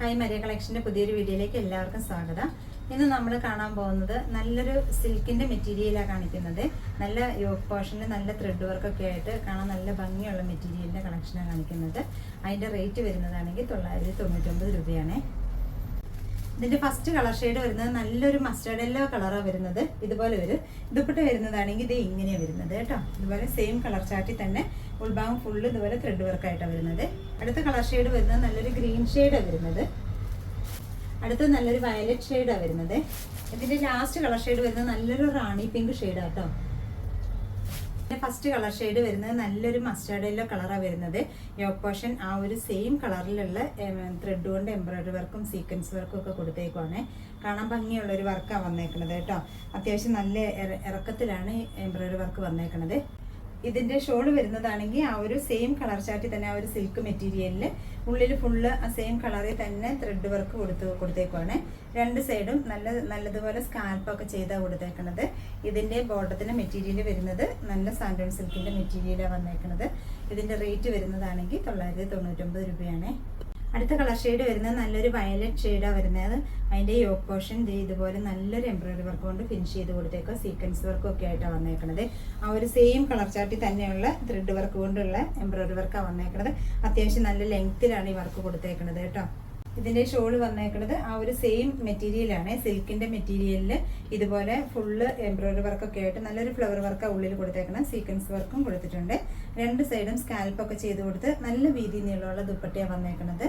Hi Maria കളക്ഷൻ്റെ പുതിയൊരു വീഡിയോയിലേക്ക് എല്ലാവർക്കും സ്വാഗതം. ഇന്ന് നമ്മൾ കാണാൻ പോകുന്നത് നല്ലൊരു സിൽക്കിൻ്റെ മെറ്റീരിയലാണ് കാണിക്കുന്നത്. നല്ല യോക്ക് പോർഷനിൽ നല്ല ത്രെഡ് വർക്കൊക്കെ ആയിട്ട് കാണാൻ നല്ല ഭംഗിയുള്ള മെറ്റീരിയലിൻ്റെ കളക്ഷനാണ് കാണിക്കുന്നത്. അതിൻ്റെ റേറ്റ് വരുന്നതാണെങ്കിൽ 999 രൂപയാണ്. ഇതിൻ്റെ ഫസ്റ്റ് കളർ ഷെയ്ഡ് വരുന്നത് നല്ലൊരു മസ്റ്റേർഡ് യെല്ലോ കളറാണ് വരുന്നത്. ഇതുപോലെ ഒരു ദുപ്പട്ട വരുന്നതാണെങ്കിൽ ഇത് ഇങ്ങനെയാണ് വരുന്നത് കേട്ടോ. ഇതുപോലെ സെയിം കളർ ചാർട്ടിൽ തന്നെ ഉൾഭാഗം ഫുള്ള് ഇതുപോലെ ത്രെഡ് വർക്കായിട്ടാണ് വരുന്നത്. അടുത്ത കളർ ഷെയ്ഡ് വരുന്നത് നല്ലൊരു ഗ്രീൻ ഷെയ്ഡാണ് വരുന്നത്. അടുത്ത നല്ലൊരു വയലറ്റ് ഷെയ്ഡാണ് വരുന്നത്. ഇതിൻ്റെ ലാസ്റ്റ് കളർ ഷെയ്ഡ് വരുന്നത് നല്ലൊരു റാണി പിങ്ക് ഷെയ്ഡാണ് കേട്ടോ. ഫസ്റ്റ് കളർ ഷെയ്ഡ് വരുന്നത് നല്ലൊരു മസ്റ്റേർഡ് യെല്ലോ കളറാണ് വരുന്നത്. യോക്ക് പോർഷൻ ആ ഒരു സെയിം കളറിലുള്ള ത്രെഡ് കൊണ്ട് എംബ്രോയിഡറി വർക്കും സീക്വൻസ് വർക്കും ഒക്കെ കൊടുത്തേക്കുവാണ്. കാണാൻ ഭംഗിയുള്ള ഒരു വർക്കാണ് വന്നേക്കുന്നത് കേട്ടോ. അത്യാവശ്യം നല്ല ഇറക്കത്തിലാണ് എംബ്രോയിഡറി വർക്ക് വന്നേക്കുന്നത്. ഇതിൻ്റെ ഷോള് വരുന്നതാണെങ്കിൽ ആ ഒരു സെയിം കളർ ചാർട്ടിൽ തന്നെ ആ ഒരു സിൽക്ക് മെറ്റീരിയലിൽ ഉള്ളിൽ ഫുള്ള് ആ സെയിം കളറിൽ തന്നെ ത്രെഡ് വർക്ക് കൊടുത്തേക്കുവാണ്. രണ്ട് സൈഡും നല്ലതുപോലെ സ്കാൽപ്പൊക്കെ ചെയ്താണ് കൊടുത്തേക്കുന്നത്. ഇതിൻ്റെ ബോട്ടത്തിൻ്റെ മെറ്റീരിയൽ വരുന്നത് നല്ല സാൻഡോൺ സിൽക്കിൻ്റെ മെറ്റീരിയലാണ് വന്നേക്കുന്നത്. ഇതിൻ്റെ റേറ്റ് വരുന്നതാണെങ്കിൽ 999 രൂപയാണ്. അടുത്ത കളർ ഷെയ്ഡ് വരുന്നത് നല്ലൊരു വയലറ്റ് ഷെയ്ഡാണ് വരുന്നത്. അതിൻ്റെ യോക്ക് പോർഷൻ ഇതുപോലെ നല്ലൊരു എംബ്രോയിഡറി വർക്ക് കൊണ്ട് ഫിനിഷ് ചെയ്ത് കൊടുത്തേക്കുക. സീക്വൻസ് വർക്കും ഒക്കെ ആയിട്ടാണ് വന്നേക്കുന്നത്. ആ ഒരു സെയിം കളർ ചാർട്ടിൽ തന്നെയുള്ള ത്രെഡ് വർക്ക് കൊണ്ടുള്ള എംബ്രോയിഡറി വർക്കാണ് വന്നേക്കുന്നത്. അത്യാവശ്യം നല്ല ലെങ്ത്തിലാണ് ഈ വർക്ക് കൊടുത്തേക്കുന്നത് കേട്ടോ. ഇതിൻ്റെ ഷോള് വന്നേക്കുന്നത് ആ ഒരു സെയിം മെറ്റീരിയലാണ്, സിൽക്കിൻ്റെ മെറ്റീരിയലിൽ ഇതുപോലെ ഫുള്ള് എംബ്രോയിഡറി വർക്കൊക്കെ ആയിട്ട് നല്ലൊരു ഫ്ലവർ വർക്കാണ് ഉള്ളിൽ കൊടുത്തേക്കണം. സീക്വൻസ് വർക്കും കൊടുത്തിട്ടുണ്ട്. രണ്ട് സൈഡും സ്കാൽപ്പൊക്കെ ചെയ്ത് കൊടുത്ത് നല്ല വീതി നീളമുള്ള ദുപ്പട്ടയാണ് വന്നേക്കുന്നത്.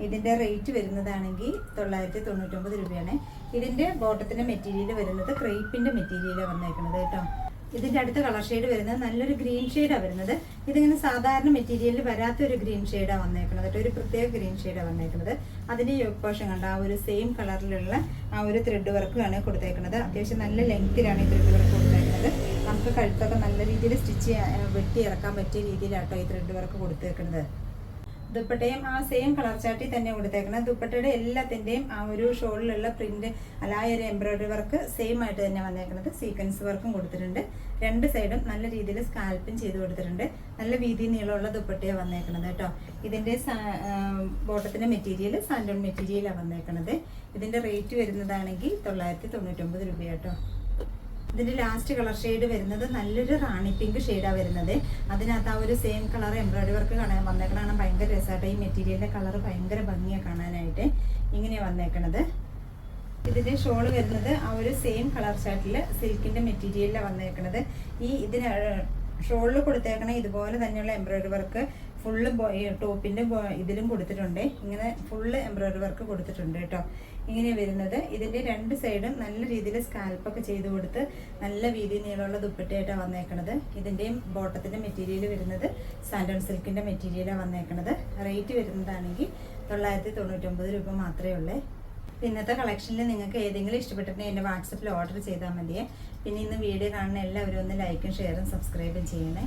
ഇതിൻ്റെ റേറ്റ് വരുന്നതാണെങ്കിൽ 999 രൂപയാണ്. ഇതിൻ്റെ ബോട്ടത്തിൻ്റെ മെറ്റീരിയൽ വരുന്നത് ക്രേപ്പിൻ്റെ മെറ്റീരിയലാണ് വന്നേക്കുന്നത് കേട്ടോ. ഇതിൻ്റെ അടുത്ത കളർ ഷെയ്ഡ് വരുന്നത് നല്ലൊരു ഗ്രീൻ ഷെയ്ഡാണ് വരുന്നത്. ഇതിങ്ങനെ സാധാരണ മെറ്റീരിയലിൽ വരാത്തൊരു ഗ്രീൻ ഷെയ്ഡാണ് വന്നേക്കുന്നത് കേട്ടോ. ഒരു പ്രത്യേക ഗ്രീൻ ഷെയ്ഡാണ് വന്നേക്കുന്നത്. അതിൻ്റെ യോക്ക് പോർഷൻ കണ്ട ആ ഒരു സെയിം കളറിലുള്ള ആ ഒരു ത്രെഡ് വർക്കാണ് കൊടുത്തേക്കുന്നത്. അത്യാവശ്യം നല്ല ലെങ്ത്തിലാണ് ഈ ത്രെഡ് വർക്ക് കൊടുത്തേക്കുന്നത്. നമുക്ക് കഴുത്തൊക്കെ നല്ല രീതിയിൽ സ്റ്റിച്ച് വെട്ടി ഇറക്കാൻ പറ്റിയ രീതിയിലാട്ടോ ഈ ത്രെഡ് വർക്ക് കൊടുത്തേക്കുന്നത്. ദുപ്പട്ടയും ആ സെയിം കളർ ചാർട്ടിൽ തന്നെ കൊടുത്തേക്കണം. ദുപ്പട്ടയുടെ എല്ലാത്തിൻ്റെയും ആ ഒരു ഷോളിലുള്ള പ്രിന്റ് അല്ല ആ ഒരു എംബ്രോയിഡറി വർക്ക് സെയിം ആയിട്ട് തന്നെ വന്നേക്കുന്നത്. സീക്വൻസ് വർക്കും കൊടുത്തിട്ടുണ്ട്. രണ്ട് സൈഡും നല്ല രീതിയിൽ സ്കാൽപ്പും ചെയ്ത് കൊടുത്തിട്ടുണ്ട്. നല്ല വീതി നീളമുള്ള ദുപ്പട്ടയാണ് വന്നേക്കുന്നത് കേട്ടോ. ഇതിൻ്റെ ബോട്ടത്തിൻ്റെ മെറ്റീരിയൽ സാൻഡോൺ മെറ്റീരിയലാണ് വന്നേക്കുന്നത്. ഇതിൻ്റെ റേറ്റ് വരുന്നതാണെങ്കിൽ 999 രൂപ കേട്ടോ. ഇതിൻ്റെ ലാസ്റ്റ് കളർ ഷെയ്ഡ് വരുന്നത് നല്ലൊരു റാണി പിങ്ക് ഷെയ്ഡാണ് വരുന്നത്. അതിനകത്ത് ആ ഒരു സെയിം കളർ എംബ്രോയിഡറി വർക്ക് വന്നേക്കണം. ഭയങ്കര രസമായിട്ട് ഈ മെറ്റീരിയലിൻ്റെ കളർ ഭയങ്കര ഭംഗിയാണ് കാണാനായിട്ട്. ഇങ്ങനെയാണ് വന്നേക്കണത്. ഇതിൻ്റെ ഷോള് വരുന്നത് ആ ഒരു സെയിം കളർ ചാർട്ടിൽ സിൽക്കിൻ്റെ മെറ്റീരിയലിലാണ് വന്നേക്കണത്. ഇതിന് ഷോളിൽ കൊടുത്തേക്കണ ഇതുപോലെ തന്നെയുള്ള എംബ്രോയിഡറി വർക്ക് ഫുള്ള് ടോപ്പിൻ്റെ ഇതിലും കൊടുത്തിട്ടുണ്ട്. ഇങ്ങനെ ഫുള്ള് എംബ്രോയിഡറി വർക്ക് കൊടുത്തിട്ടുണ്ട് കേട്ടോ. ഇങ്ങനെ വരുന്നത്. ഇതിൻ്റെ രണ്ട് സൈഡും നല്ല രീതിയിൽ സ്കാൽപ്പൊക്കെ ചെയ്ത് കൊടുത്ത് നല്ല വീതി നീളമുള്ള ദുപ്പട്ടയായിട്ടാണ് വന്നേക്കണത്. ഇതിൻ്റെയും ബോട്ടത്തിൻ്റെ മെറ്റീരിയൽ വരുന്നത് സാൻഡോൺ സിൽക്കിൻ്റെ മെറ്റീരിയലാണ് വന്നേക്കണത്. റേറ്റ് വരുന്നതാണെങ്കിൽ 999 രൂപ മാത്രമേ ഉള്ളൂ. ഇന്നത്തെ കളക്ഷനിൽ നിങ്ങൾക്ക് ഏതെങ്കിലും ഇഷ്ടപ്പെട്ടിട്ടുണ്ടെങ്കിൽ എൻ്റെ വാട്സപ്പിൽ ഓർഡർ ചെയ്താൽ മതിയേ. പിന്നെ ഇന്ന് വീഡിയോ കാണുന്ന എല്ലാവരും ഒന്ന് ലൈക്കും ഷെയറും സബ്സ്ക്രൈബും ചെയ്യണേ.